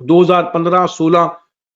2015, 16,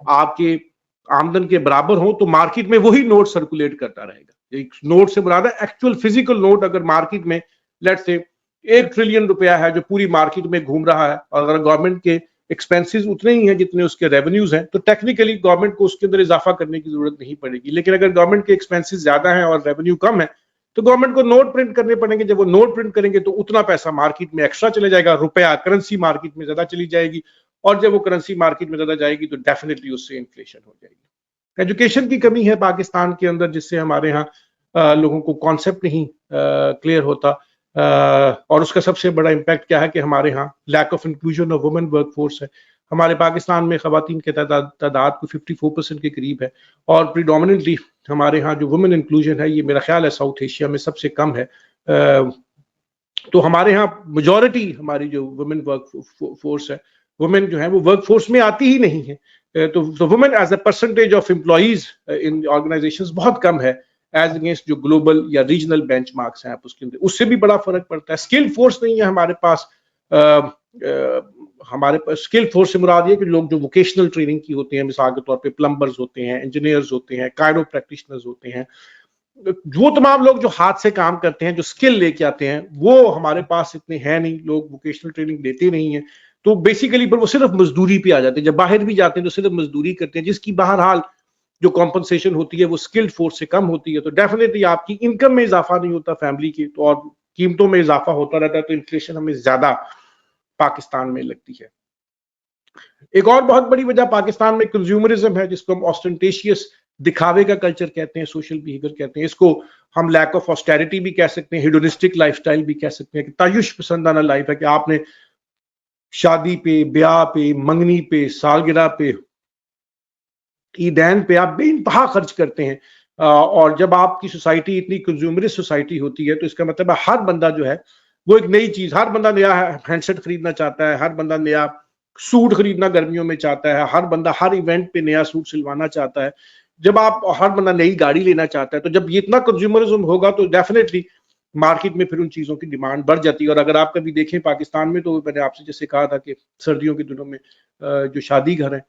آپ کے آمدن کے برابر ہوں تو مارکیٹ میں وہی نوٹ سرکولیٹ کرتا رہے گا. ایک نوٹ سے مراد ہے ایکچوئل فزیکل نوٹ. اگر مارکیٹ میں لیٹ سے 1 ٹریلین روپیہ ہے جو پوری مارکیٹ میں گھوم رہا ہے, اور اگر گورنمنٹ کے ایکسپینسز اتنے ہی ہیں جتنے اس کے ریونیوز ہیں, تو ٹیکنیکلی گورنمنٹ کو اس کے اندر اضافہ کرنے کی ضرورت نہیں پڑے گی. لیکن اگر گورنمنٹ کے ایکسپینسز زیادہ ہیں اور ریونیو کم ہے تو گورنمنٹ کو نوٹ پرنٹ کرنے پڑیں گے. جب وہ نوٹ پرنٹ کریں گے تو اتنا پیسہ مارکیٹ میں ایکسٹرا چلے جائے گا, روپیہ کرنسی مارکیٹ میں زیادہ چلی جائے گی, اور جب وہ کرنسی مارکیٹ میں زیادہ جائے گی تو ڈیفینیٹلی اس سے انفلیشن ہو جائے گی. ایجوکیشن کی کمی ہے پاکستان کے اندر, جس سے ہمارے ہاں لوگوں کو کانسیپٹ نہیں کلیئر ہوتا, اور اس کا سب سے بڑا امپیکٹ کیا ہے کہ ہمارے ہاں lack of inclusion of women work force ہے. ہمارے پاکستان میں خواتین کی تعداد کو 54% کے قریب ہے, اور پریڈومیننٹلی ہمارے ہاں جو وومن انکلوژن ہے یہ میرا خیال ہے ساؤتھ ایشیا میں سب سے کم ہے. تو ہمارے ہاں میجورٹی ہماری جو وومن ورک فورس ہے, وومن جو ہے وہ ورک فورس میں آتی ہی نہیں ہے. تو women as a percentage of employees in organizations بہت کم ہے ایز اگینسٹ جو گلوبل یا ریجنل بینچ مارکس ہیں آپ اس کے اندر, اس سے بھی بڑا فرق پڑتا ہے. اسکل فورس نہیں ہے ہمارے پاس. ہمارے پاس اسکل فورس سے مراد یہ کہ لوگ جو ووکیشنل ٹریننگ کی ہوتے ہیں, مثال کے طور پہ پلمبرز ہوتے ہیں, انجینئرز ہوتے ہیں, کائرو پریکٹیشنرز ہوتے ہیں, وہ تمام لوگ جو ہاتھ سے کام کرتے ہیں, جو اسکل لے کے آتے ہیں, وہ ہمارے پاس اتنے ہیں نہیں. لوگ ووکیشنل ٹریننگ دیتے نہیں ہیں, تو بیسیکلی پر وہ صرف مزدوری پہ آ جاتے ہیں. جب باہر بھی جاتے ہیں تو صرف مزدوری کرتے ہیں, جس کی بہرحال جو کمپنسیشن ہوتی ہے وہ اسکلڈ فورس سے کم ہوتی ہے. تو ڈیفینیٹلی آپ کی انکم میں اضافہ نہیں ہوتا فیملی کی, تو اور قیمتوں میں اضافہ ہوتا رہتا ہے, تو انفلیشن ہمیں زیادہ پاکستان میں لگتی ہے. ایک اور بہت بڑی وجہ پاکستان میں کنزیومرزم ہے, جس کو ہم آسٹنٹیشیس دکھاوے کا کلچر کہتے ہیں, سوشل بیہیویئر کہتے ہیں. اس کو ہم لیک آف آسٹیرٹی بھی کہہ سکتے ہیں, ہیڈونسٹک لائف سٹائل بھی کہہ سکتے ہیں, کہ تعیش پسندانہ لائف ہے کہ آپ نے شادی پہ, بیاہ پہ, منگنی پہ, سالگرہ پہ, عیدین پہ آپ بے انتہا خرچ کرتے ہیں. اور جب آپ کی سوسائٹی اتنی کنزیومرز سوسائٹی ہوتی ہے تو اس کا مطلب ہے ہر بندہ جو ہے وہ ایک نئی چیز, ہر بندہ نیا ہینڈ سیٹ خریدنا چاہتا ہے, ہر بندہ نیا سوٹ خریدنا گرمیوں میں چاہتا ہے, ہر بندہ ہر ایونٹ پہ نیا سوٹ سلوانا چاہتا ہے, جب آپ ہر بندہ نئی گاڑی لینا چاہتا ہے. تو جب یہ اتنا کنزیومرزم ہوگا تو ڈیفینیٹلی مارکیٹ میں پھر ان چیزوں کی ڈیمانڈ بڑھ جاتی ہے. اور اگر آپ کبھی دیکھیں پاکستان میں, تو میں نے آپ سے جیسے کہا تھا کہ سردیوں کے دنوں میں جو شادی گھر ہیں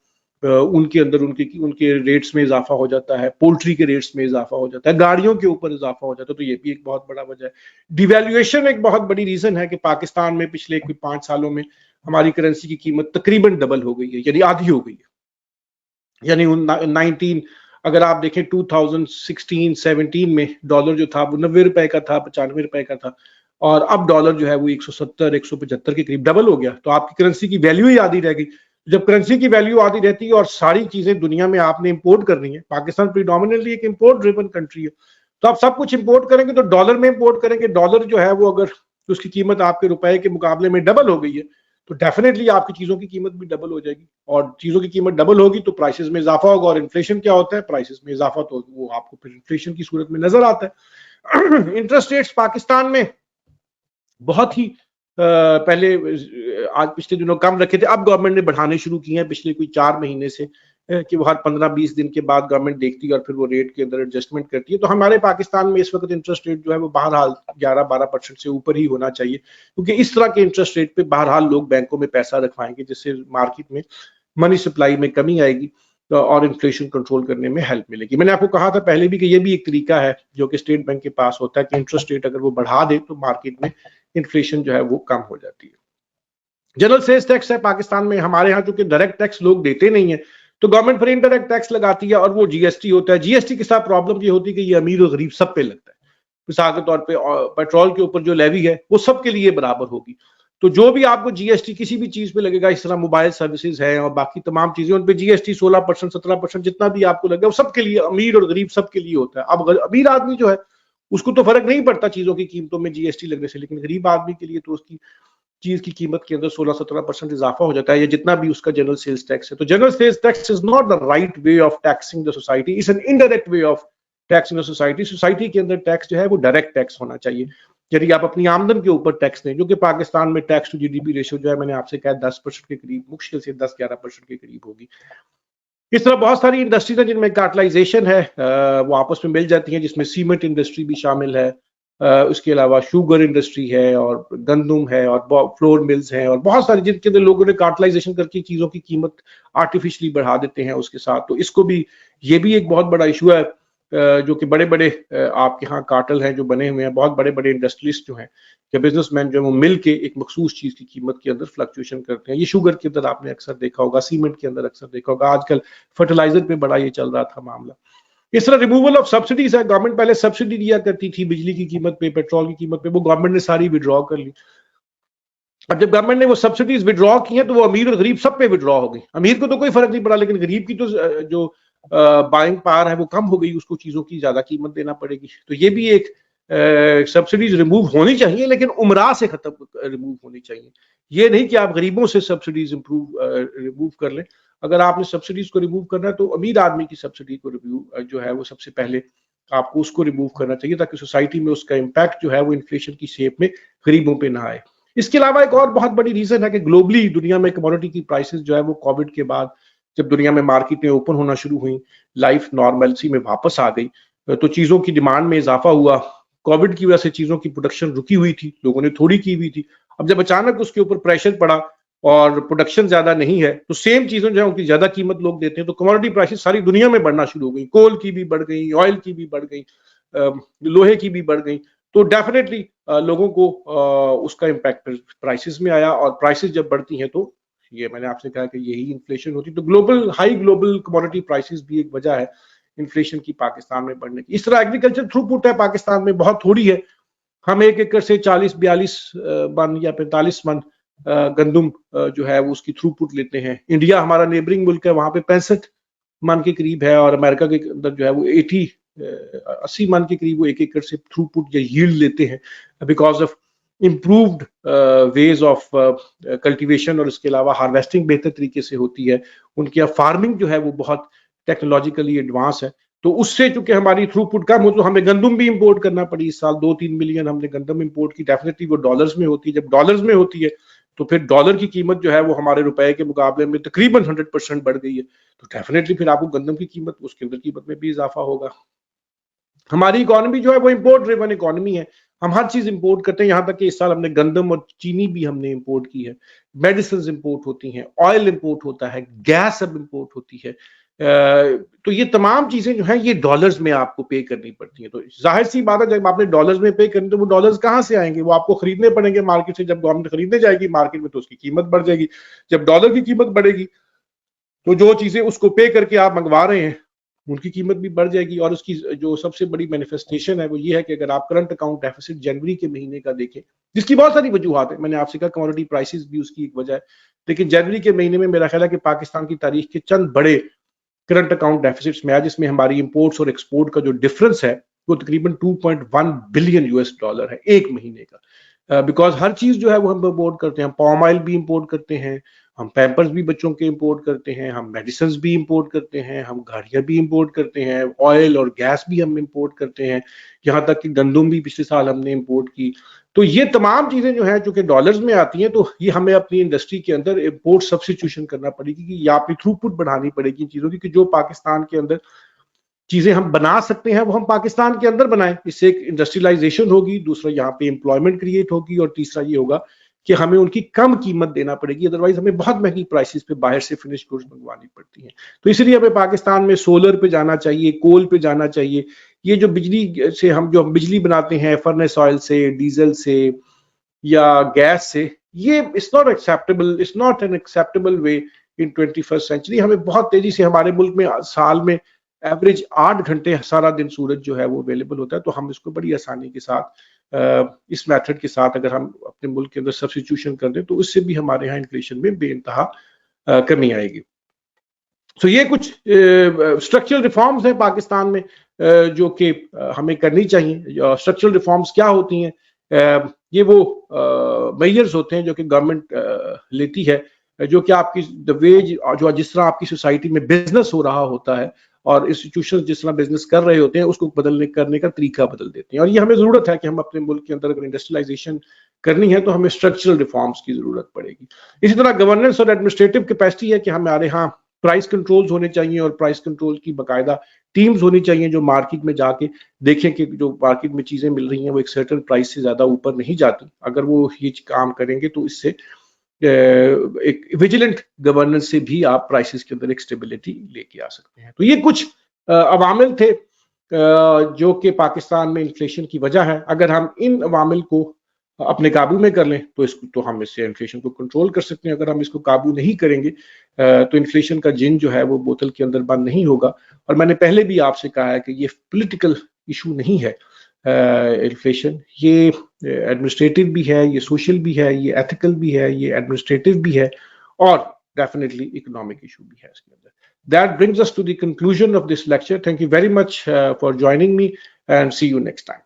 ان کے اندر ان کے ریٹس میں اضافہ ہو جاتا ہے, پولٹری کے ریٹس میں اضافہ ہو جاتا ہے, گاڑیوں کے اوپر اضافہ ہو جاتا ہے. تو یہ بھی ایک بہت بڑا وجہ ہے. ڈیویلیویشن ایک بہت بڑی ریزن ہے کہ پاکستان میں پچھلے 5 سالوں میں ہماری کرنسی کی قیمت تقریباً ڈبل ہو گئی ہے, یعنی آدھی ہو گئی ہے. یعنی 19 اگر آپ دیکھیں 2016-17 میں ڈالر جو تھا وہ 90 روپے کا تھا, 95 روپے کا تھا, اور اب ڈالر جو ہے وہ 170-175 کے قریب ڈبل ہو گیا. تو آپ کی کرنسی کی ویلیو ہی آدھی رہ گئی. جب کرنسی کی ویلیو آدھی رہتی ہے اور ساری چیزیں دنیا میں آپ نے امپورٹ کرنی ہے, پاکستان پریڈومیننٹلی ایک امپورٹ ڈریون کنٹری ہے, تو آپ سب کچھ امپورٹ کریں گے تو ڈالر میں امپورٹ کریں گے. ڈالر جو ہے وہ اگر اس کی قیمت آپ کے روپے کے مقابلے میں ڈبل ہو گئی ہے تو ڈیفینیٹلی آپ کی چیزوں کی قیمت بھی ڈبل ہو جائے گی, اور چیزوں کی قیمت ڈبل ہوگی تو پرائسز میں اضافہ ہوگا. اور انفلیشن کیا ہوتا ہے؟ پرائسز میں اضافہ, تو وہ آپ کو پھر انفلیشن کی صورت میں نظر آتا ہے. انٹرسٹ ریٹس پاکستان میں بہت ہی پہلے آج پچھلے دنوں کم رکھے تھے, اب گورنمنٹ نے بڑھانے شروع کیے ہیں پچھلے کوئی 4 مہینے سے, کہ وہ ہر 15-20 دن کے بعد گورنمنٹ دیکھتی ہے اور پھر وہ ریٹ کے اندر ایڈجسٹمنٹ کرتی ہے. تو ہمارے پاکستان میں اس وقت انٹرسٹ ریٹ جو ہے وہ بہرحال 11-12% سے اوپر ہی ہونا چاہیے, کیونکہ اس طرح کے انٹرسٹ ریٹ پہ بہرحال لوگ بینکوں میں پیسہ رکھوائیں گے, جس سے مارکیٹ میں منی سپلائی میں کمی آئے گی اور انفلیشن کنٹرول کرنے میں ہیلپ ملے گی. میں نے آپ کو کہا تھا پہلے بھی کہ یہ بھی ایک طریقہ ہے جو کہ اسٹیٹ بینک کے پاس ہوتا ہے کہ انٹرسٹ ریٹ اگر وہ بڑھا دے تو مارکیٹ میں انفلیشن جو ہے وہ کم ہو جاتی ہے. جنرل سیلز ٹیکس ہے پاکستان میں, ہمارے ہاں چونکہ ڈائریکٹ ٹیکس لوگ دیتے نہیں ہیں تو گورنمنٹ پھر انڈائریکٹ ٹیکس لگاتی ہے, اور وہ جی ایس ٹی ہوتا ہے. جی ایس ٹی کے ساتھ پرابلم یہ ہوتی ہے کہ یہ امیر اور غریب سب پہ لگتا ہے. مثال کے طور پہ پیٹرول کے اوپر جو لیوی ہے وہ سب کے لیے برابر ہوگی, تو جو بھی آپ کو جی ایس ٹی کسی بھی چیز پہ لگے گا, اس طرح موبائل سروسز ہیں اور باقی تمام چیزیں, ان پہ جی ایس ٹی 16%, 17% جتنا بھی آپ کو لگے گا وہ سب کے لیے, امیر اور غریب سب کے لیے ہوتا ہے. اب امیر آدمی جو ہے اس کو تو فرق نہیں پڑتا چیزوں کی قیمتوں میں جی ایس ٹی لگنے سے, لیکن غریب آدمی کے لیے تو اس کی چیز کی قیمت کے اندر 16-17% اضافہ ہو جاتا ہے, یا جتنا بھی اس کا جنرل سیلز ٹیکس ہے. تو general sales tax is not the right way of taxing the society, it's an indirect way of taxing the society. Society کے اندر ٹیکس جو ہے وہ ڈائریکٹ ٹیکس ہونا چاہیے, یعنی آپ اپنی آمدن کے اوپر ٹیکس دیں, جو کہ پاکستان میں tax to G D P ratio جو ہے میں نے آپ سے کہا 10% کے قریب, مشکل سے 10-11% کے قریب ہوگی. اس طرح بہت ساری انڈسٹریز ہیں جن میں کارٹلائزیشن ہے, وہ آپس میں مل جاتی ہیں, جس میں سیمنٹ انڈسٹری بھی شامل ہے, اس کے علاوہ شوگر انڈسٹری ہے اور گندم ہے اور فلور ملز ہیں اور بہت ساری جن کے اندر لوگوں نے کارٹلائزیشن کر کے چیزوں کی قیمت آرٹیفیشلی بڑھا دیتے ہیں اس کے ساتھ. تو اس کو بھی یہ بھی ایک بہت بڑا ایشو ہے جو کہ بڑے بڑے آپ کے ہاں کارٹل ہیں جو بنے ہوئے ہیں, بہت بڑے بڑے انڈسٹریسٹ جو ہیں کہ بزنس مین جو وہ مل کے ایک مخصوص چیز کی قیمت کے اندر فلکچویشن کرتے ہیں. یہ شوگر کے اندر آپ نے اکثر دیکھا ہوگا, سیمنٹ کے اندر اکثر دیکھا ہوگا, آج کل فرٹیلائزر پہ بڑا یہ چل رہا تھا معاملہ. اس طرح ریموول آف سبسڈیز ہے, گورنمنٹ پہلے سبسڈی دیا کرتی تھی بجلی کی قیمت پہ, پیٹرول کی قیمت پہ, وہ گورنمنٹ نے ساری ودرا کر لی. اب جب گورنمنٹ نے وہ سبسڈیز ودرا کی ہیں تو وہ امیر اور غریب سب پہ ودرا ہو گئی. امیر کو تو کوئی فرق نہیں پڑا لیکن غریب کی تو جو بائنگ پاور ہے وہ کم ہو گئی, اس کو چیزوں کی زیادہ قیمت دینا پڑے گی. تو یہ بھی ایک سبسڈیز ریموو ہونی چاہیے لیکن عمرا سے ختم ریموو ہونی چاہیے. یہ نہیں کہ آپ غریبوں سے سبسڈیز ریموو کر لیں. اگر آپ نے سبسڈیز کو ریموو کرنا ہے تو امیر آدمی کی سبسڈی کو جو ہے وہ سب سے پہلے آپ کو اس کو ریموو کرنا چاہیے تاکہ سوسائٹی میں اس کا امپیکٹ جو ہے وہ انفلیشن کی شیپ میں غریبوں پہ نہ آئے. اس کے علاوہ ایک اور بہت بڑی ریزن ہے کہ گلوبلی دنیا میں کموڈٹی کی پرائسز جو ہے وہ کووڈ کے بعد جب دنیا میں مارکیٹیں اوپن ہونا شروع ہوئیں, لائف نارملسی میں واپس آ گئی تو چیزوں کی ڈیمانڈ میں اضافہ ہوا. کووڈ کی وجہ سے چیزوں کی پروڈکشن رکی ہوئی تھی, لوگوں نے تھوڑی کی ہوئی تھی. اب جب اچانک اس کے اوپر پریشر پڑا اور پروڈکشن زیادہ نہیں ہے تو سیم چیزیں جو ہے ان کی زیادہ قیمت لوگ دیتے ہیں, تو کموڈٹی پرائسز ساری دنیا میں بڑھنا شروع ہو گئی. کول کی بھی بڑھ گئی, آئل کی بھی بڑھ گئی, لوہے کی بھی بڑھ گئی. تو ڈیفینیٹلی لوگوں کو اس کا امپیکٹ پرائسز میں آیا, اور پرائسز جب بڑھتی ہیں تو یہ میں نے آپ سے کہا کہ یہی انفلیشن ہوتی ہے. تو گلوبل کموڈٹی پرائسز بھی ایک وجہ ہے انفلیشن کی پاکستان میں بڑھنے کی. اس طرح ایگریکلچر تھرو پٹ ہے پاکستان میں بہت تھوڑی ہے. ہم ایک ایکڑ سے 40-42 من یا 45 من گندم جو ہے وہ اس کی تھرو پٹ لیتے ہیں. انڈیا ہمارا نیبرنگ ملک ہے, وہاں پہ 65 من کے قریب ہے, اور امریکہ کے اندر جو ہے وہ 80 من کے قریب وہ ایک ایکڑ سے تھرو پٹ یا ییلڈ لیتے ہیں because of improved ways of cultivation, اور اس کے علاوہ ہارویسٹنگ بہتر طریقے سے ہوتی ہے ان کی. فارمنگ جو ہے وہ بہت ٹیکنالوجیکلی ایڈوانس ہے. تو اس سے چونکہ ہماری تھرو پٹ کم ہو تو ہمیں گندم بھی امپورٹ کرنا پڑی. اس سال 2-3 ملین ہم نے گندم امپورٹ کی. ڈیفینیٹلی وہ ڈالرز میں ہوتی ہے. جب ڈالرز میں ہوتی ہے تو پھر ڈالر کی قیمت جو ہے وہ ہمارے روپے کے مقابلے میں تقریباً 100% بڑھ گئی ہے. تو ڈیفینیٹلی پھر آپ کو گندم کی قیمت اس کے اندر قیمت میں بھی اضافہ ہوگا. ہماری اکانومی جو ہے وہ امپورٹ ڈریون اکانومی ہے. ہم ہر چیز امپورٹ کرتے ہیں, یہاں تک کہ اس سال ہم نے گندم اور چینی بھی ہم نے امپورٹ کی ہے. میڈیسنز امپورٹ ہوتی ہیں, آئل امپورٹ ہوتا ہے, گیس اب امپورٹ ہوتی ہے. تو یہ تمام چیزیں جو ہیں یہ ڈالرز میں آپ کو پے کرنی پڑتی ہیں. تو ظاہر سی بات ہے جب آپ نے ڈالرز میں پے کرنی تو وہ ڈالرز کہاں سے آئیں گے؟ وہ آپ کو خریدنے پڑیں گے مارکیٹ سے. جب گورنمنٹ خریدنے جائے گی مارکیٹ میں تو اس کی قیمت بڑھ جائے گی. جب ڈالر کی قیمت بڑھے گی تو جو چیزیں اس کو پے کر کے آپ منگوا رہے ہیں ان کی قیمت بھی بڑھ جائے گی. اور اس کی جو سب سے بڑی مینیفیسٹیشن ہے وہ یہ ہے کہ اگر آپ کرنٹ اکاؤنٹ ڈیفیسٹ جنوری کے مہینے کا دیکھیں, جس کی بہت ساری وجوہات ہیں, میں نے آپ سے کہا کموڈٹی پرائسز بھی اس کی ایک وجہ ہے, لیکن جنوری کے مہینے میں میرا خیال ہے کہ پاکستان کی تاریخ کے چند بڑے کرنٹ اکاؤنٹ ڈیفیسٹس میں آیا, جس میں ہماری امپورٹس اور ایکسپورٹ کا جو ڈفرنس ہے وہ تقریباً $2.1 بلین ہے ایک مہینے کا. بیکاز ہر چیز جو ہے وہ ہم امپورٹ کرتے ہیں. ہم پام آئل بھی امپورٹ کرتے ہیں, ہم پیمپرز بھی بچوں کے امپورٹ کرتے ہیں, ہم میڈیسنز بھی امپورٹ کرتے ہیں, ہم گاڑیاں بھی امپورٹ کرتے ہیں, آئل اور گیس بھی ہم امپورٹ کرتے ہیں, یہاں تک کہ گندم بھی پچھلے سال ہم نے امپورٹ کی. تو یہ تمام چیزیں جو ہیں چونکہ ڈالرز میں آتی ہیں تو یہ ہمیں اپنی انڈسٹری کے اندر امپورٹ سبسٹیٹیوشن کرنا پڑے گی, کہ یا اپنی تھرو پٹ بڑھانی پڑے گی ان چیزوں کی, کہ جو پاکستان کے اندر چیزیں ہم بنا سکتے ہیں وہ ہم پاکستان کے اندر بنائیں. اس سے ایک انڈسٹریلائزیشن ہوگی, دوسرا یہاں پہ امپلائمنٹ کریٹ ہوگی, اور تیسرا یہ ہوگا کہ ہمیں ان کی کم قیمت دینا پڑے گی. ادروائز ہمیں بہت مہنگی پرائسز پہ باہر سے فنش گڈز منگوانی پڑتی ہیں. تو اس لیے ہمیں پاکستان میں سولر پہ جانا چاہیے, کول پہ جانا چاہیے. یہ جو بجلی سے ہم جو بجلی بناتے ہیں فرنس آئل سے, ڈیزل سے یا گیس سے, یہ it's not an acceptable way in 21st century. ہمیں بہت تیزی سے, ہمارے ملک میں سال میں ایوریج 8 گھنٹے سارا دن سورج جو ہے وہ اویلیبل ہوتا ہے, تو ہم اس کو بڑی آسانی کے ساتھ اس میتھڈ کے ساتھ اگر ہم اپنے ملک کے اندر سبسٹیٹیوشن کر دیں تو اس سے بھی ہمارے یہاں انفلیشن میں بے انتہا کمی آئے گی. تو یہ کچھ اسٹرکچرل ریفارمز ہیں پاکستان میں جو کہ ہمیں کرنی چاہیے. اسٹرکچرل ریفارمز کیا ہوتی ہیں؟ یہ وہ میجرز ہوتے ہیں جو کہ گورنمنٹ لیتی ہے, جو کہ آپ کی ویج جو جس طرح آپ کی سوسائٹی میں بزنس ہو رہا ہوتا ہے اور انسٹیٹیوشن جس طرح بزنس کر رہے ہوتے ہیں اس کو کرنے کا طریقہ بدل دیتے ہیں. اور یہ ہمیں ضرورت ہے کہ ہم اپنے ملک کے اندر اگر انڈسٹریلائزیشن کرنی ہے تو ہمیں اسٹرکچرل ریفارمز کی ضرورت پڑے گی. اسی طرح گورننس اور ایڈمنسٹریٹو کیپیسٹی ہے کہ ہمارے ہاں پرائز کنٹرولز ہونے چاہیے اور پرائز کنٹرول کی باقاعدہ ٹیمز ہونی چاہیے جو مارکیٹ میں جا کے دیکھیں کہ جو مارکیٹ میں چیزیں مل رہی ہیں وہ ایک سرٹن پرائز سے زیادہ اوپر نہیں جاتی. اگر وہ یہ کام کریں گے تو اس سے ایک ویجیلنٹ گورننس سے بھی آپ پرائسز کے اندر ایک اسٹیبلٹی لے کے آ سکتے ہیں. تو یہ کچھ عوامل تھے جو کہ پاکستان میں انفلیشن کی وجہ ہے. اگر ہم ان عوامل کو اپنے قابو میں کر لیں تو ہم اس سے انفلیشن کو کنٹرول کر سکتے ہیں. اگر ہم اس کو قابو نہیں کریں گے تو انفلیشن کا جن جو ہے وہ بوتل کے اندر بند نہیں ہوگا. اور میں نے پہلے بھی آپ سے کہا ہے کہ یہ پولیٹیکل ایشو نہیں ہے. انفلیشن یہ ایڈمنسٹریٹو بھی ہے, یہ سوشل بھی ہے, یہ ایتھیکل بھی ہے, یہ ایڈمنسٹریٹو بھی ہے, اور ڈیفینیٹلی اکنامک ایشو بھی ہے اس کے اندر. That brings us to the conclusion of this lecture. Thank you very much for joining me and see you next time.